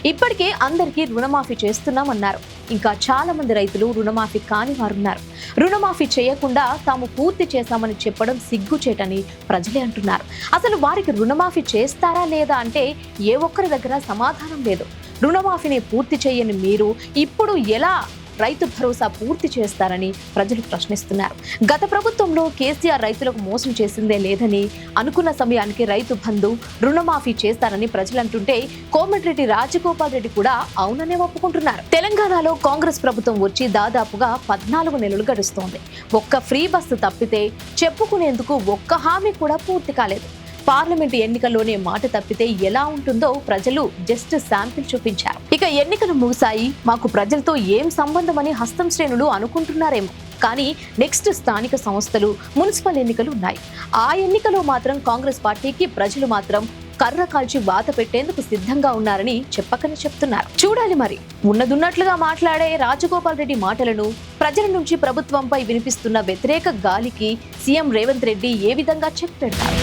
ఇప్పటికే అందరికీ రుణమాఫీ చేస్తున్నామన్నారు. ఇంకా చాలా మంది రైతులు రుణమాఫీ కాని వారున్నారు. రుణమాఫీ చేయకుండా తాము పూర్తి చేశామని చెప్పడం సిగ్గుచేటని ప్రజలే అంటున్నారు. అసలు వారికి రుణమాఫీ చేస్తారా లేదా అంటే ఏ ఒక్కరి దగ్గర సమాధానం లేదు. రుణమాఫీని పూర్తి చేయని మీరు ఇప్పుడు ఎలా రైతు భరోసా పూర్తి చేస్తారని ప్రజలు ప్రశ్నిస్తున్నారు. గత ప్రభుత్వంలో కేసీఆర్ రైతులకు మోసం చేసిందే లేదని, అనుకున్న సమయానికి రైతు బంధు రుణమాఫీ చేస్తారని ప్రజలు అంటుంటే కోమటిరెడ్డి రాజగోపాల్ రెడ్డి కూడా అవుననే ఒప్పుకుంటున్నారు. తెలంగాణలో కాంగ్రెస్ ప్రభుత్వం వచ్చి దాదాపుగా 14 నెలలు గడుస్తోంది. ఒక్క ఫ్రీ బస్సు తప్పితే చెప్పుకునేందుకు ఒక్క హామీ కూడా పూర్తి కాలేదు. పార్లమెంటు ఎన్నికల్లోనే మాట తప్పితే ఎలా ఉంటుందో ప్రజలు జస్ట్ శాంపిల్ చూపించారు. ఇక ఎన్నికలు ముగిశాయి, మాకు ప్రజలతో ఏం సంబంధమని హస్తం శ్రేణులు అనుకుంటున్నారేమో. కానీ నెక్స్ట్ స్థానిక సంస్థలు, మున్సిపల్ ఎన్నికలు ఉన్నాయి. ఆ ఎన్నికలో మాత్రం కాంగ్రెస్ పార్టీకి ప్రజలు మాత్రం కర్ర కాల్చి వాత పెట్టేందుకు సిద్ధంగా ఉన్నారని చెప్పకనే చెప్తున్నారు. చూడాలి మరి. ఉన్నదున్నట్లుగా మాట్లాడే రాజగోపాల్ రెడ్డి మాటలను, ప్రజల నుంచి ప్రభుత్వంపై వినిపిస్తున్న వ్యతిరేక గాలికి సీఎం రేవంత్ రెడ్డి ఏ విధంగా చెక్ పెడతారు?